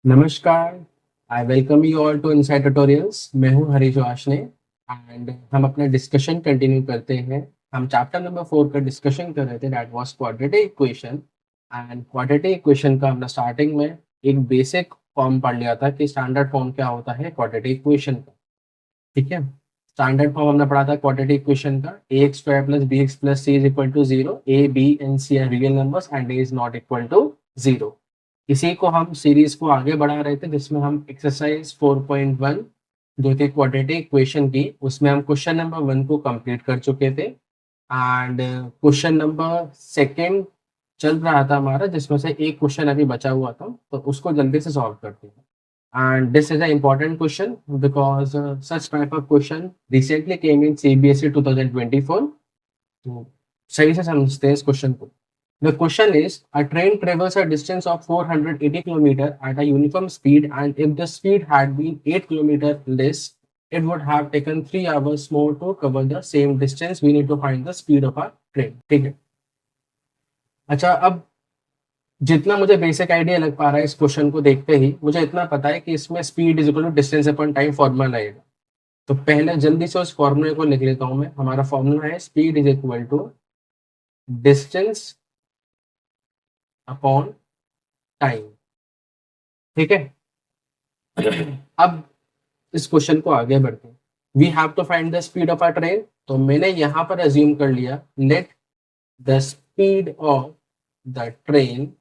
नमस्कार। I welcome you all to inside tutorials. मैं हूं हरीश वाशने एंड हम अपना डिस्कशन कंटिन्यू करते हैं। हम चैप्टर नंबर 4 का डिस्कशन कर रहे थे, that was quadratic equation. And quadratic equation का हमने स्टार्टिंग में एक बेसिक फॉर्म पढ़ लिया था कि स्टैंडर्ड फॉर्म क्या होता है क्वाड्रेटिक इक्वेशन का। ठीक है, स्टैंडर्ड फॉर्म हमने पढ़ा था क्वाड्रेटिक इक्वेशन का, a x square plus b x plus c is equal to zero, a b and c are real numbers and a is not equal to zero. इसी को हम सीरीज को आगे बढ़ा रहे थे, जिसमें हम एक्सरसाइज 4.1 जो थी क्वाड्रेटिक इक्वेशन की, उसमें हम क्वेश्चन नंबर 1 को कंप्लीट कर चुके थे एंड क्वेश्चन नंबर सेकंड चल रहा था हमारा, जिसमें से एक क्वेश्चन अभी बचा हुआ था, तो उसको जल्दी से सॉल्व करते हैं। And this is a important question because such type of question recently came in CBSE 2024। तो सही से समझते हैं इस क्वेश्चन को। The question is, a train travels a distance of 480 km at a uniform speed, and if the speed had been 8 km less, it would have taken 3 hours more to cover the same distance. We need to find the speed of a train. ठीक है। अच्छा, अब जितना मुझे basic idea लग पा रहा है इस क्वेश्चन को देखते ही, मुझे इतना पता है कि इसमें speed is equal to distance upon time formula लगेगा। तो पहले जल्दी से उस फॉर्मूले को लिख लेता हूं मैं। हमारा फॉर्मूला है speed is equal to distance upon time. ठीक है। अब इस क्वेश्चन को आगे बढ़ते हैं। We have to find the speed of a train. तो मैंने यहां पर अज्यूम कर लिया, let the speed of the train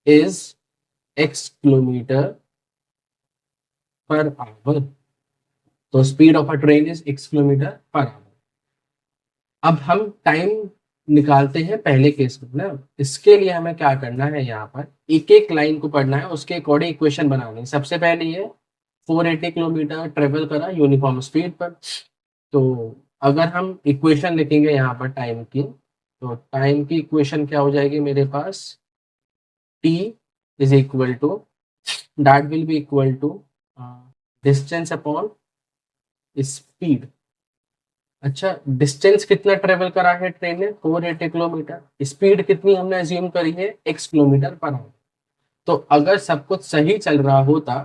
is x kilometre per hour. तो speed of a train is x kilometre per hour. अब हम टाइम निकालते हैं पहले केस में ना। इसके लिए हमें क्या करना है, यहाँ पर एक एक लाइन को पढ़ना है, उसके अकॉर्डिंग इक्वेशन बनानी है। सबसे पहले ये 480 किलोमीटर ट्रेवल करा यूनिफॉर्म स्पीड पर। तो अगर हम इक्वेशन लिखेंगे यहाँ पर टाइम की, तो टाइम की इक्वेशन क्या हो जाएगी मेरे पास, t is equal to, that will be equal to distance upon speed. अच्छा, डिस्टेंस कितना ट्रेवल करा है ट्रेन ने, 480 किलोमीटर। स्पीड कितनी हमने अज्यूम करी है, x किलोमीटर पर आवर। तो अगर सब कुछ सही चल रहा होता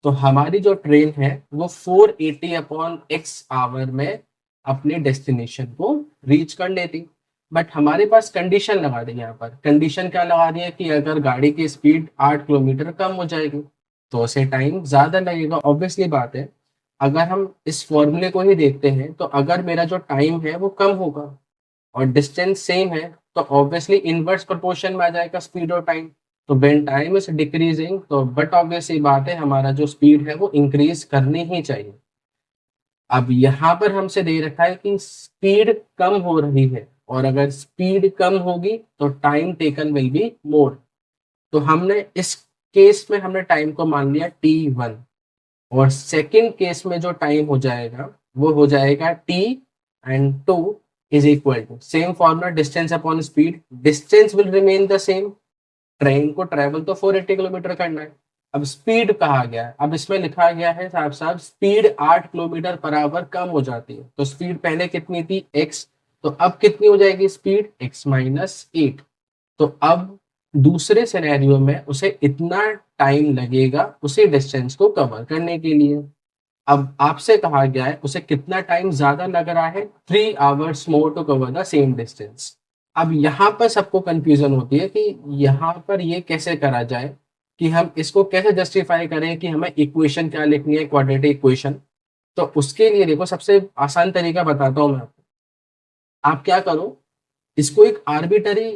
तो हमारी जो ट्रेन है वो 480 अपॉन एक्स आवर में अपने डेस्टिनेशन को रीच कर लेती। बट हमारे पास कंडीशन लगा दी। यहाँ पर कंडीशन क्या लगा दी है कि अगर गाड़ी की स्पीड 8 किलोमीटर कम हो जाएगी तो उसे टाइम ज्यादा लगेगा। ऑब्वियसली बात है, अगर हम इस फॉर्मूले को ही देखते हैं तो अगर मेरा जो टाइम है वो कम होगा और डिस्टेंस सेम है, तो ऑब्वियसली इनवर्स प्रोपोर्शन में आ जाएगा स्पीड और टाइम। तो व्हेन टाइम इज डिक्रीजिंग, तो बट ऑब्वियसली बात है हमारा जो स्पीड है वो इंक्रीज करनी ही चाहिए। अब यहाँ पर हमसे दे रखा है कि स्पीड कम हो रही है, और अगर स्पीड कम होगी तो time taken will be more. तो हमने इस केस में हमने टाइम को मान लिया t1, और सेकंड केस में जो टाइम हो जाएगा वो हो जाएगा t and 2 is equal to same formula, distance upon speed. Distance will remain the same, train को ट्रेवल तो 480 किलोमीटर करना है। अब स्पीड कहा गया है, अब इसमें लिखा गया है साहब साहब स्पीड 8 किलोमीटर पर आवर कम हो जाती है। तो स्पीड पहले कितनी थी, x, तो अब कितनी हो जाएगी स्पीड, x माइनस 8। तो अब दूसरे सिनेरियो में उसे इतना टाइम लगेगा उसी डिस्टेंस को कवर करने के लिए। अब आपसे कहा गया है उसे कितना टाइम ज्यादा लग रहा है, 3 hours more to cover the same distance. अब यहाँ पर सबको कंफ्यूजन होती है कि यहाँ पर ये कैसे करा जाए, कि हम इसको कैसे जस्टिफाई करें कि हमें इक्वेशन क्या लिखनी है, क्वाड्रेटिक इक्वेशन। तो उसके लिए देखो, सबसे आसान तरीका बताता हूँ मैं आपको। आप क्या करो, इसको एक आर्बिटरी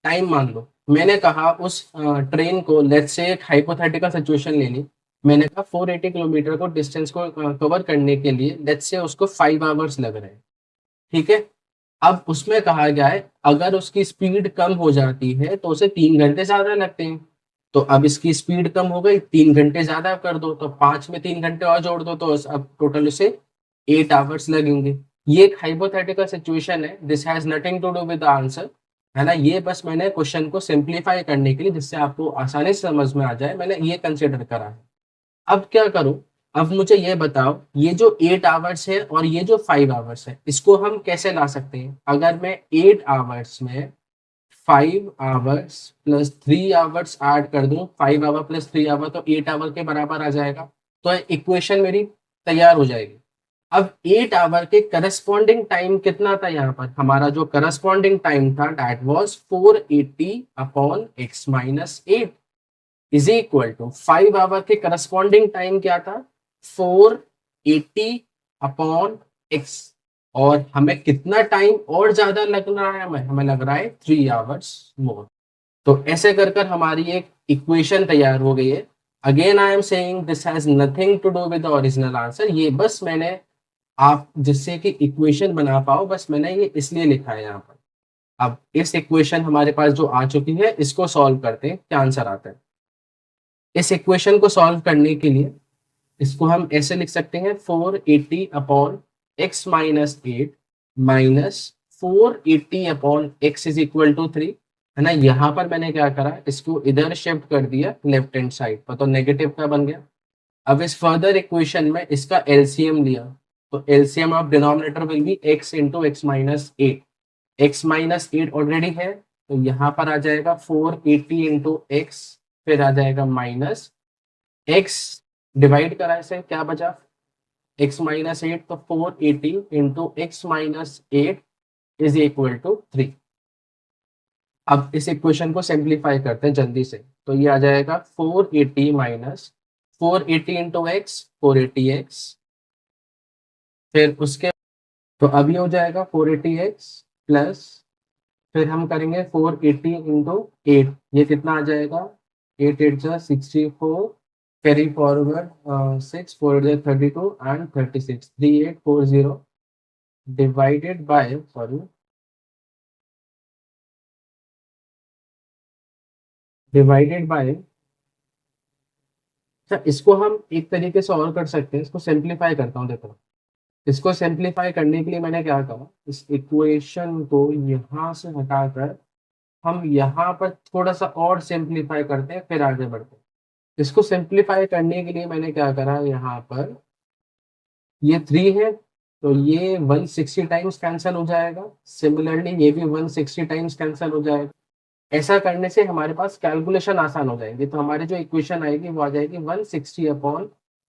टाइम मान लो। मैंने कहा उस ट्रेन को, लेट्स से एक हाइपोथेटिकल सिचुएशन ले ली। मैंने कहा 480 किलोमीटर को डिस्टेंस को कवर करने के लिए लेट्स से उसको 5 आवर्स लग रहे हैं। ठीक है। अब उसमें कहा गया है अगर उसकी स्पीड कम हो जाती है तो उसे 3 घंटे ज्यादा लगते हैं। तो अब इसकी स्पीड कम हो गई, 3 घंटे ज्यादा कर दो, तो 5 में 3 घंटे और जोड़ दो, तो अब टोटल उसे 8 आवर्स लगेंगे। ये एक हाइपोथेटिकल सिचुएशन है, this has nothing to do with the answer, है ना। ये बस मैंने क्वेश्चन को सिंप्लीफाई करने के लिए, जिससे आपको आसानी से समझ में आ जाए, मैंने ये कंसिडर करा है। अब क्या करूं, अब मुझे ये बताओ, ये जो 8 आवर्स है और ये जो 5 आवर्स है, इसको हम कैसे ला सकते हैं। अगर मैं 8 आवर्स में 5 आवर्स प्लस 3 आवर्स ऐड कर दूं, 5 आवर प्लस 3 आवर तो 8 आवर के बराबर आ जाएगा। तो इक्वेशन मेरी तैयार हो जाएगी। अब 8 आवर के करस्पॉन्डिंग टाइम कितना था, यहाँ पर हमारा जो करस्पॉन्डिंग टाइम था that was 480 upon x minus 8 is equal to 5 hour के करस्पॉन्डिंग टाइम क्या था, 480 अपॉन x। और हमें कितना टाइम और ज्यादा लग रहा है, हमें लग रहा है 3 आवर्स मोर। तो ऐसे कर कर हमारी एक इक्वेशन तैयार हो गई है। Again I am saying this has nothing to do with the original answer. ये बस मैंने आप जिससे कि इक्वेशन बना पाओ, बस मैंने ये इसलिए लिखा है यहाँ पर। अब इस इक्वेशन हमारे पास जो आ चुकी है, इसको सॉल्व करते हैं, क्या आंसर आता है। इस इक्वेशन को सॉल्व करने के लिए इसको हम ऐसे लिख सकते हैं, 480 upon X minus 8 minus 480 upon X is equal to 3, है ना। यहाँ पर मैंने क्या करा, इसको इधर शिफ्ट कर दिया लेफ्ट हैंड साइड पर, तो नेगेटिव का बन गया। अब इस फर्दर इक्वेशन में इसका एलसीएम लिया, तो LCM of denominator will be x into X minus 8। X minus 8 already है, तो यहाँ पर आ जाएगा 480 इंटू एक्स, फिर आ जाएगा माइनस एक्स, डिवाइड करा इसे, क्या बचा x माइनस 8, तो 480 into X minus 8 is equal to 3। अब इस इक्वेशन को सिंप्लीफाई करते हैं जल्दी से, तो ये आ जाएगा 480 माइनस 480 इंटू एक्स 480x, फिर उसके तो अभी हो जाएगा 480x प्लस, फिर हम करेंगे 480 इंटू 8, ये कितना आ जाएगा, 8 8 जा 64, carry forward 6 4 32 and 36 3840 divided by divided by. अच्छा, इसको हम एक तरीके से और कर सकते हैं, इसको सिंप्लीफाई करता हूँ। देखो, इसको सिंप्लीफाई करने के लिए मैंने क्या कहा, इस इक्वेशन को यहाँ से हटाकर हम यहाँ पर थोड़ा सा और सिंप्लीफाई करते हैं, फिर आगे बढ़ते हैं। इसको सिंप्लीफाई करने के लिए मैंने क्या करा, यहाँ पर ये 3 है, तो ये 160 टाइम्स कैंसिल हो जाएगा, सिमिलरली ये भी 160 टाइम्स कैंसिल हो जाएगा। ऐसा करने से हमारे पास कैलकुलेशन आसान हो जाएगी, तो हमारी जो इक्वेशन आएगी वो आ जाएगी 160 upon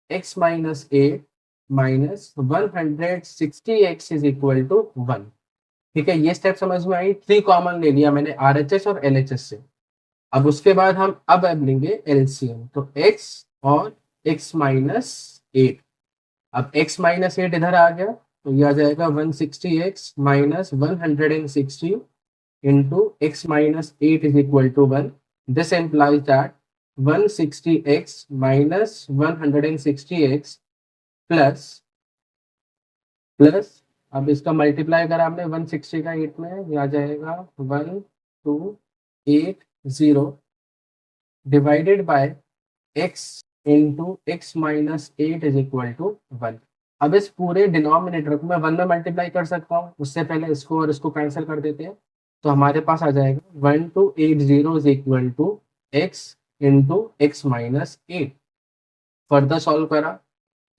X minus 8 minus 160x is equal to 1। ठीक है, ये स्टेप समझ में आई। 3 कॉमन ले लिया मैंने RHS और LHS से। अब उसके बाद हम अब लेंगे एलसीएम, तो x और x माइनस 8। अब x माइनस 8 इधर आ गया, तो ये आ जाएगा 160x minus 160 into x minus 8 is equal to 1. This implies that 160x minus 160x plus अब इसका मल्टीप्लाई करा आपने 160 का 8 में, ये आ जाएगा 1280 divided by x into X minus 8 is equal to 1। अब इस पूरे डिनोमिनेटर को मैं 1 में मल्टीप्लाई कर सकता हूँ, उससे पहले इसको और इसको कैंसिल कर देते हैं। तो हमारे पास आ जाएगा 1280 is equal to X into X minus 8। Further solve करा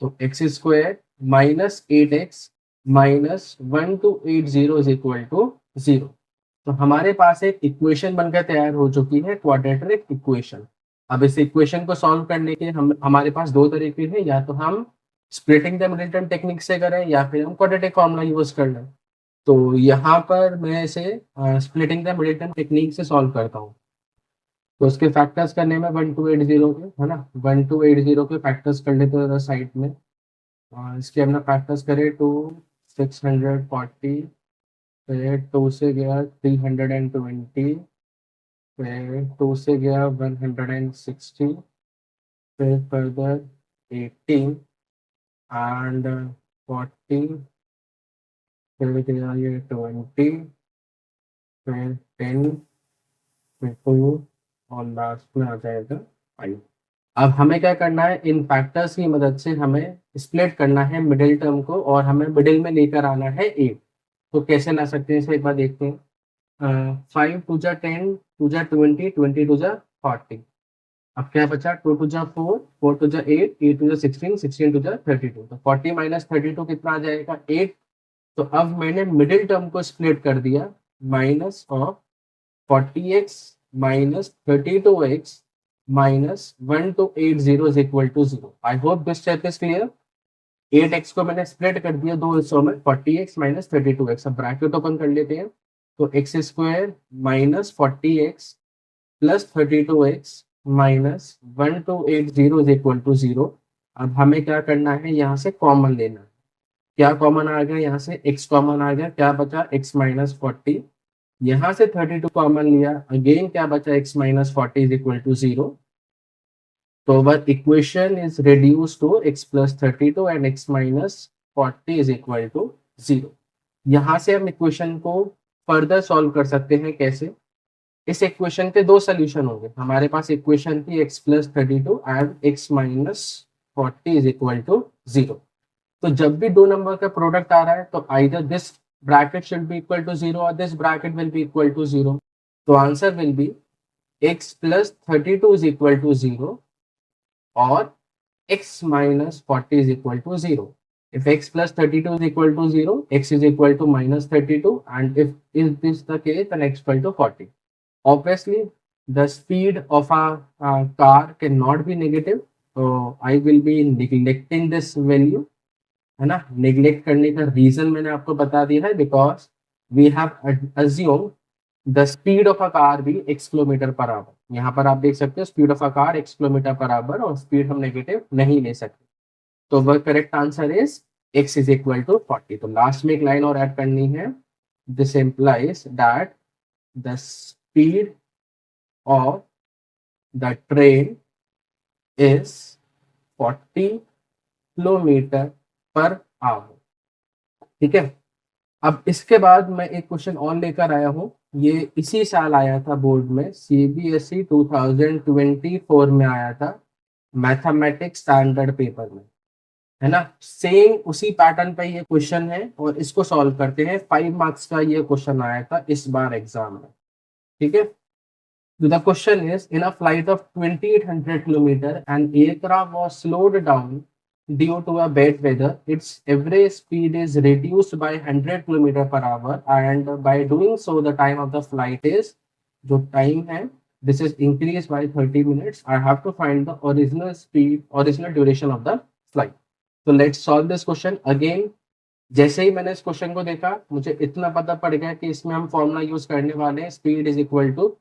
तो X square minus 8x minus 1280 is equal to 0। तो हमारे पास एक इक्वेशन बनकर तैयार हो चुकी है, क्वाड्रेटिक इक्वेशन। अब इस इक्वेशन को सॉल्व करने के हमारे पास 2 तरीके हैं, या तो हम splitting the middle term technique से करें या फिर हम क्वाड्रेटिक फॉर्मूला यूज कर लें। तो यहाँ पर मैं इसे splitting the middle term technique से सॉल्व करता हूँ। तो उसके फैक्टर्स करने में 1280 के, है ना, 1280 के फैक्टर्स कर लेते हैं साइड में। इसके हमने फैक्टर्स करे 2 640, फिर 2 से गया 320, फिर 2 से गया 160, फिर फर्दर 18 एंड 40, फिर गया ये 20, फिर 10, फिर 2 और लास्ट में आ जाएगा 5। अब हमें क्या करना है, इन फैक्टर्स की मदद से हमें स्प्लिट करना है मिडिल टर्म को, और हमें मिडिल में लेकर आना है 8। तो कैसे ला सकते हैं इसे एक बार देखते हैं। 5 2 जा 10, 2 जा 20, 20 2 जा 40। अब क्या बचा, 2 2 जा 4, 4 2 जा 8, 8 2 जा 16, 16 2 जा 32। तो 40 माइनस 32 कितना आ जाएगा, 8। तो अब मैंने मिडिल टर्म को स्प्लिट कर दिया minus of 40x minus 32x minus 1280 is equal to 0. I hope this step is clear. 8x को मैंने स्प्लिट कर दिया दो हिस्सों में, 40x माइनस 32x. अब ब्रैकेट ओपन कर लेते हैं, तो X square minus 40x plus 32x minus 1280 is equal to 0. अब हमें क्या करना है, यहाँ से कॉमन लेना है. क्या कॉमन आ गया, यहाँ से x कॉमन आ गया, क्या बचा x माइनस 40. यहाँ से 32 कॉमन लिया, अगेन क्या बचा x minus 40 is equal to 0. तो our equation is reduced to x plus 32 and x minus 40 is equal to 0. यहाँ से हम इक्वेशन को फर्दर सॉल्व कर सकते हैं. कैसे? इस इक्वेशन के दो सोल्यूशन होंगे. हमारे पास इक्वेशन थी x plus 32 and x minus 40 is equal to 0. तो जब भी दो नंबर का प्रोडक्ट आ रहा है, तो either this bracket should be equal to 0 और this bracket will be equal to 0. तो answer will be x plus 32 is equal to 0 or x minus 40 is equal to 0. If x plus 32 is equal to 0, x is equal to minus 32, and if is this the case, then x equal to 40. Obviously, the speed of a car cannot be negative, so I will be neglecting this value. है ना? Neglect करने का reason मैंने आपको बता दिया है, because we have assume the speed of a car भी x किलोमीटर पर आवर. यहाँ पर आप देख सकते हो speed of a car x kilometre per hour, और स्पीड हम नेगेटिव नहीं ले सकते. तो वह correct answer is x is equal to 40. तो लास्ट में एक लाइन और ऐड करनी है. This implies that the speed of the train is 40 kilometre per our. ठीक है. अब इसके बाद मैं एक क्वेश्चन और लेकर आया हूँ. ये इसी साल आया था बोर्ड में, CBSE 2024 में आया था, मैथमेटिक्स स्टैंडर्ड पेपर में. है ना? सेम उसी पैटर्न पे ये क्वेश्चन है, और इसको सॉल्व करते हैं. 5 मार्क्स का ये क्वेश्चन आया था इस बार एग्जाम में. ठीक है. The question is, in a flight of 2800 kilometre an aircraft was slowed down due to a bad weather. Its average speed is reduced by 100 km per hour, and by doing so the time of the flight is, जो time है, this is increased by 30 minutes. I have to find the original speed, original duration of the flight. So let's solve this question again. जैसे ही मैंने इस question को देखा, मुझे इतना पता पड़ गया कि इसमें हम फॉर्मूला यूज करने वाले हैं, speed is equal to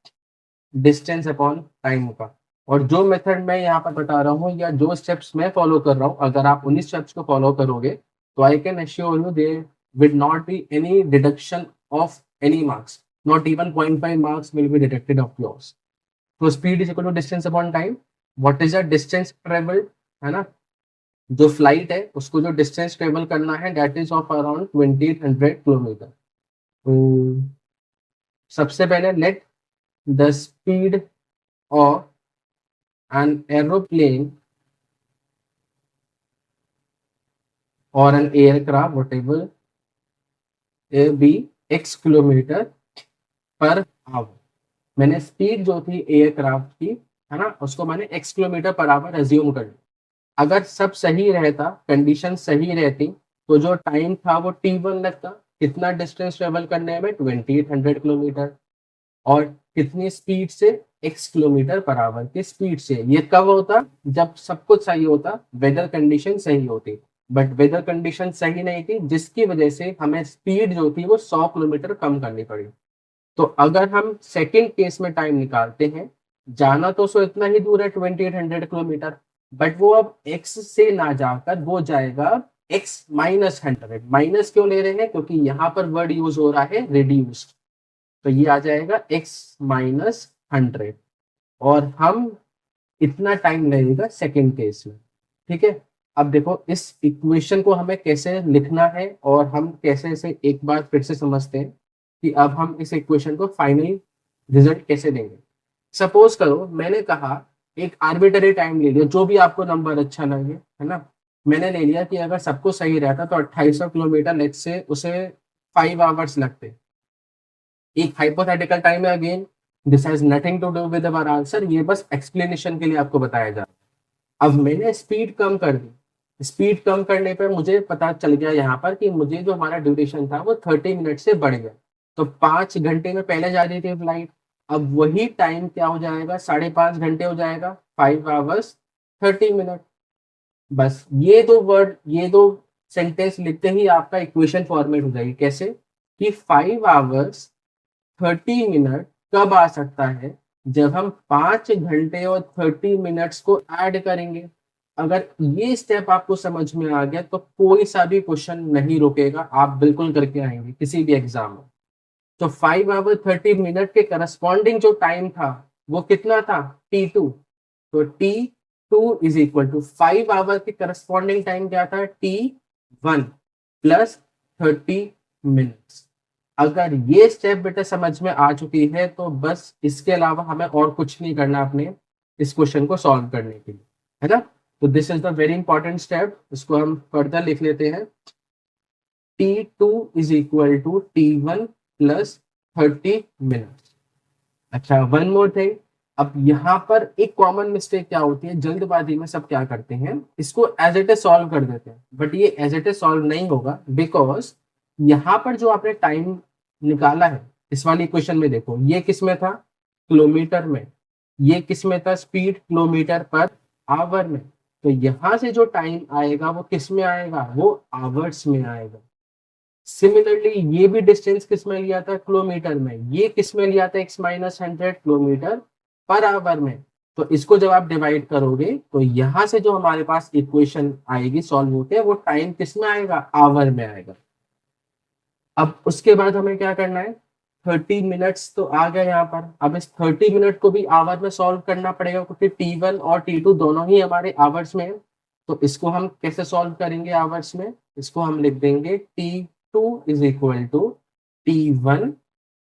distance upon time का. और जो मेथड मैं यहाँ पर बता रहा हूँ, या जो स्टेप्स मैं फॉलो कर रहा हूँ, अगर आप उन्हीं स्टेप्स को फॉलो करोगे, तो I can assure you there will not be any deduction of any marks. Not even 0.5 marks will be deducted of yours. तो speed is equal to distance upon time. What is the distance travelled? है ना? जो flight है उसको जो distance travel करना है, that is of around 2800 kilometre. तो सबसे पहले late the speed of an aeroplane or an aircraft, whatever, be x kilometre per our. मैंने स्पीड जो थी एयरक्राफ्ट की, है ना, उसको मैंने x kilometre per our assume कर लिया. अगर सब सही रहता, कंडीशन सही रहती, तो जो टाइम था वो t1 लगता. कितना डिस्टेंस ट्रेवल करने में? 2800 किलोमीटर. और कितनी स्पीड से? x किलोमीटर पर आवर की स्पीड से. ये कब होता? जब सब कुछ सही होता, वेदर कंडीशन सही होती. बट वेदर कंडीशन सही नहीं थी, जिसकी वजह से हमें स्पीड जो थी वो 100 किलोमीटर कम करनी पड़ी. तो अगर हम सेकंड केस में टाइम निकालते हैं, जाना तो सो इतना ही दूर है 2800 किलोमीटर, बट वो अब x से ना जाकर वो जाएगा x माइनस 100. माइनस क्यों ले रहे हैं? क्योंकि यहाँ पर वर्ड यूज हो रहा है रिड्यूस्ड. तो ये आ जाएगा x माइनस 100, और हम इतना टाइम लगेगा सेकेंड केस में. ठीक है. अब देखो इस इक्वेशन को हमें कैसे लिखना है, और हम कैसे इसे एक बार फिर से समझते हैं कि अब हम इस इक्वेशन को फाइनल रिजल्ट कैसे देंगे. सपोज करो मैंने कहा एक आर्बिटरी टाइम ले लिया, जो भी आपको नंबर अच्छा लगे, है ना. मैंने ले लिया कि अगर सब कुछ सही रहता तो 2800 किलोमीटर लेट्स से उसे 5 आवर्स लगते. एक हाइपोथेटिकल टाइम है, again this has nothing to do with our answer. ये बस एक्सप्लेनेशन के लिए आपको बताया जा रहा है. अब मैंने स्पीड कम कर दी. स्पीड कम करने पर मुझे पता चल गया यहाँ पर कि मुझे जो हमारा ड्यूरेशन था वो 30 मिनट से बढ़ गया. तो 5 घंटे में पहले जा रही थी फ्लाइट, अब वही टाइम क्या हो जाएगा, 5.5 घंटे हो जाएगा, 5 hours 30 minutes। बस ये दो वर्ड, ये दो सेंटेंस लिखते ही आपका इक्वेशन फॉर्मेट हो जाएगी। कैसे कि 5 hours 30 minutes कब आ सकता है, जब हम 5 घंटे और 30 मिनट्स को ऐड करेंगे। अगर ये स्टेप आपको समझ में आ गया तो कोई सा भी क्वेश्चन नहीं रुकेगा, आप बिल्कुल करके आएंगे किसी भी एग्जाम में। तो 5 hours 30 minutes के करस्पॉन्डिंग जो टाइम था वो कितना था, T2। तो T2 is equal to 5 hour के करस्पॉन्डिंग टाइम क्या था, T1 प्लस 30 minutes। अगर ये स्टेप बेटा समझ में आ चुकी है तो बस इसके अलावा हमें और कुछ नहीं करना अपने इस क्वेश्चन को सॉल्व करने के लिए, है ना। तो this is the very important step, इसको हम फर्दर लिख लेते हैं। T2 is equal to T1 plus 30 minutes। अच्छा, वन मोर थिंग। अब यहाँ पर एक कॉमन मिस्टेक क्या होती है, जल्दबाजी में सब क्या करते हैं, इसको एज इट इज सॉल्व कर देते हैं, बट ये एज इट इज सॉल्व नहीं होगा, बिकॉज यहाँ पर जो आपने टाइम निकाला है इस वाली इक्वेशन में, देखो ये किस में था, किलोमीटर में, ये किस में था, स्पीड किलोमीटर पर आवर में। तो यहाँ से जो टाइम आएगा वो किस में आएगा, वो आवर्स में आएगा। सिमिलरली ये भी डिस्टेंस किस में लिया था, किलोमीटर में, ये किस में लिया था, x-100 किलोमीटर पर आवर में। तो इसको जब आप डिवाइड करोगे तो यहाँ से जो हमारे पास इक्वेशन आएगी सॉल्व होते हैं, वो टाइम किस में आएगा, आवर में आएगा। अब उसके बाद हमें क्या करना है, 30 मिनट्स तो आ गया यहाँ पर। अब इस 30 मिनट को भी आवर में सॉल्व करना पड़ेगा, क्योंकि T1 और T2 दोनों ही हमारे आवर्स में है। तो इसको हम कैसे सॉल्व करेंगे आवर्स में, इसको हम लिख देंगे T2 is equal to T1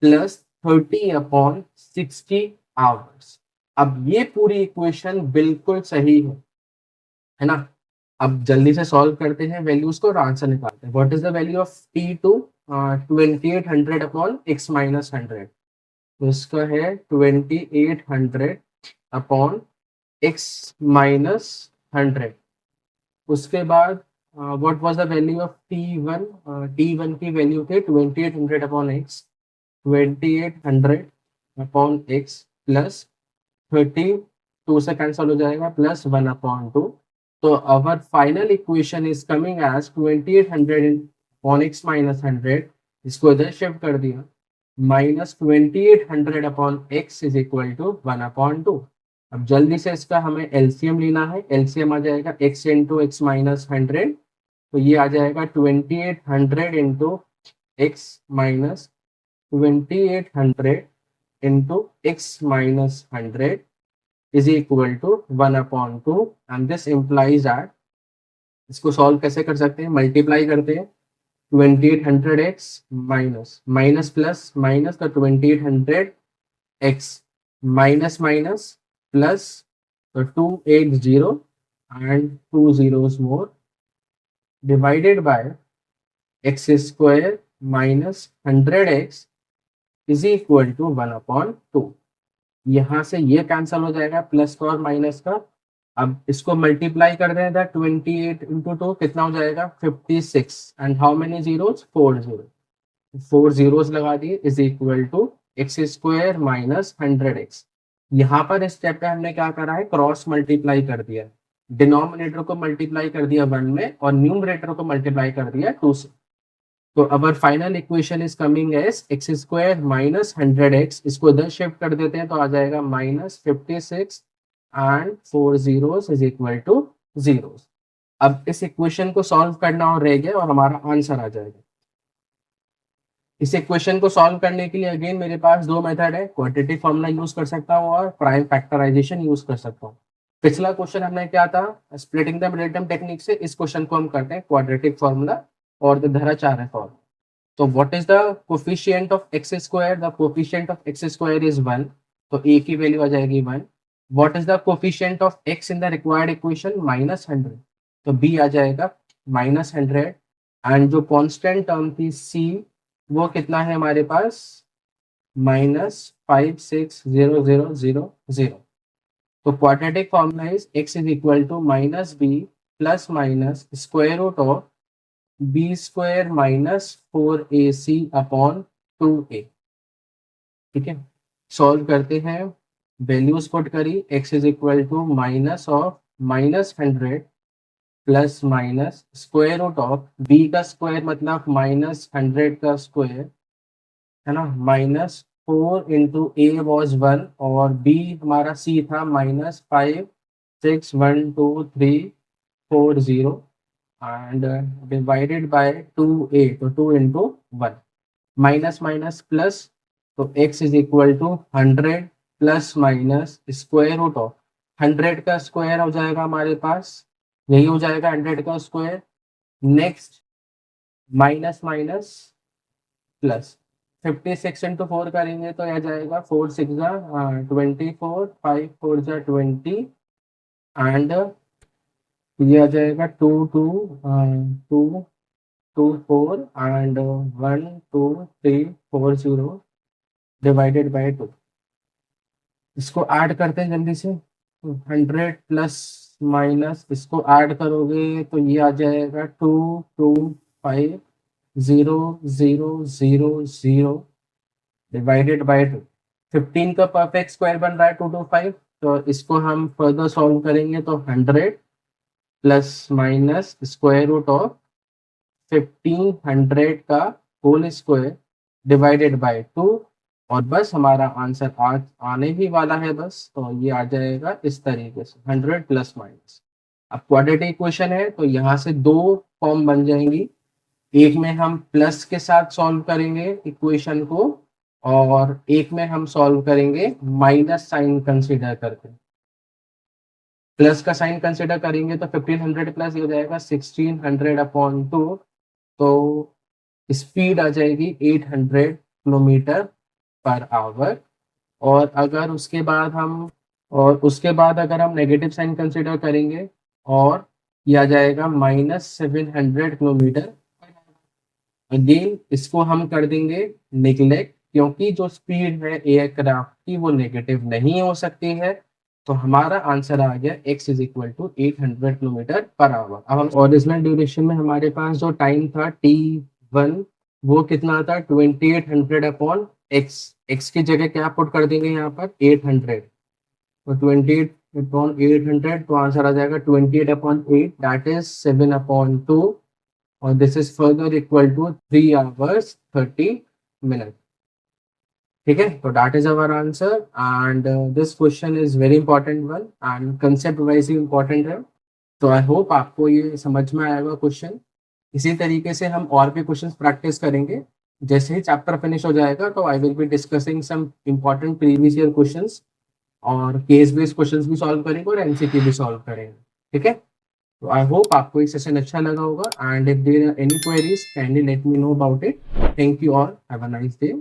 plus 30/60 hours. अब ये पूरी इक्वेशन बिल्कुल सही है ना। अब जल्दी से सॉल्व करते हैं वैल्यूज को और आंसर निकालते हैं। What is the value of T2, 2800/x-100। तो इसका है 2800/x-100। उसके बाद what was the value of T1, T1 की वैल्यू थी 2800/x, 2800/x प्लस 32 से कैंसिल हो जाएगा, प्लस 1/2। तो our final equation is coming as 2800/x-100। इसको इधर शिफ्ट कर दिया, -2800/x इज इक्वल टू 1/2। अब जल्दी से इसका हमें एलसीएम लेना है। एलसीएम आ जाएगा x इंटू x-100। तो ये आ जाएगा 2800 into x-2800 into x-100 is equal to 1/2। and this implies that, इसको सॉल्व कैसे कर सकते हैं, मल्टीप्लाई करते हैं 2800x minus minus plus minus, तो 2800x माइनस माइनस प्लस, तो 280 and 2 zeros more divided by x square minus 100x is equal to 1/2। यहाँ से ये कैंसिल हो जाएगा प्लस का और माइनस का। अब इसको मल्टीप्लाई कर दें, 28 इंटू 2 कितना हो जाएगा, 56। And how many zeros, 4 zero, 4 zeros लगा दिए, is equal to X square minus 100x। यहाँ पर इस स्टेप पे हमने क्या करा है, क्रॉस मल्टीप्लाई कर दिया, डिनोमिनेटर को मल्टीप्लाई कर दिया 1 में और न्यूमरेटर को मल्टीप्लाई कर दिया 2 से। तो our final equation is coming as X square minus 100x। इसको इधर शिफ्ट कर देते हैं तो आ जाएगा -56 and 4 zeros is equal to 0। अब इस इक्वेशन को सॉल्व करना और रह गया और हमारा आंसर आ जाएगा। इस इक्वेशन को सॉल्व करने के लिए अगेन मेरे पास दो मेथड है, क्वाड्रेटिक फॉर्मूला यूज कर सकता हूँ और प्राइम फैक्टराइजेशन यूज कर सकता हूँ। पिछला क्वेश्चन हमने क्या था, splitting the middle term technique से। इस क्वेश्चन को हम करते हैं क्वाड्रेटिक फॉर्मूला और द धराचार्य फॉर्म। तो what is the coefficient of x square, the coefficient of x square is 1, तो ए की वैल्यू आ जाएगी 1। What is the coefficient of x in the required equation, -100, तो बी आ जाएगा -100। एंड जो कांस्टेंट टर्म थी सी, वो कितना है हमारे पास, -56000। तो quadratic formula is x is equal to -b plus minus square root of b square -4ac/2a। ठीक है, सॉल्व करते हैं, वैल्यूज पुट करी, x is equal to minus of -100 plus minus square root of b का square मतलब -100 का square, है ना, -4 इंटू ए वॉज 1 और b हमारा c था -5612340 एंड डिवाइडेड बाय 2a, तो 2 इंटू 1, माइनस माइनस प्लस, तो x is equal to 100 plus minus square root of 100 का स्क्वायर हो जाएगा हमारे पास, यही हो जाएगा 100 का square, next minus minus plus 56 into 4 करेंगे तो यह जाएगा 4 6 24, 5 4 20 एंड ये आ जाएगा 2 2 2 2 4 एंड 1 2 3 4 0 डिवाइडेड बाय 2। इसको ऐड करते हैं जल्दी से, 100 प्लस माइनस इसको ऐड करोगे तो ये आ जाएगा 2 2 5 0 0 0 0 डिवाइडेड बाय 2। 15 का परफेक्ट स्क्वायर बन रहा है 225, तो इसको हम फर्दर सॉल्व करेंगे तो 100 plus minus square root of 1500 का होल स्क्वायर डिवाइडेड बाय 2, और बस हमारा आंसर आज आने ही वाला है बस, तो ये आ जाएगा इस तरीके से 100 प्लस माइनस। अब क्वाड्रेटिक इक्वेशन है तो यहाँ से दो फॉर्म बन जाएंगी, एक में हम प्लस के साथ सॉल्व करेंगे इक्वेशन को और एक में हम सॉल्व करेंगे माइनस साइन कंसीडर करके। प्लस का साइन कंसीडर करेंगे तो 1500 प्लस हो जाएगा 1600/2, तो स्पीड आ जाएगी 800 किलोमीटर पर आवर। और अगर उसके बाद अगर हम नेगेटिव साइन कंसीडर करेंगे और यह आ जाएगा -700 किलोमीटर। अगेन इसको हम कर देंगे निगलेक्ट, क्योंकि जो स्पीड है एयरक्राफ्ट की वो नेगेटिव नहीं हो सकती है, तो हमारा आंसर आ गया x is equal to 800 kilometre per hour. अब हम ओरिजिनल ड्यूरेशन में हमारे पास जो टाइम था t1 वो कितना था 2800/x, x की जगह क्या पुट कर देंगे यहाँ पर 800, तो 28/800, तो आंसर आ जाएगा 28/8 दैट इज 7/2 और this is further equal to 3 hours 30 minutes। ठीक है, तो that is our answer and this question is very important one and concept wise ही इंपॉर्टेंट है, तो आई होप आपको ये समझ में आएगा क्वेश्चन। इसी तरीके से हम और भी क्वेश्चंस प्रैक्टिस करेंगे, जैसे ही चैप्टर फिनिश हो जाएगा तो I will be discussing some important previous year questions और केस बेस्ड क्वेश्चंस भी सॉल्व करेंगे और एमसीक्यू भी सॉल्व करेंगे। ठीक है, तो आई होप आपको ये सेशन अच्छा लगा होगा and if there are any queries kindly let me know about it. Thank you all, have a nice day.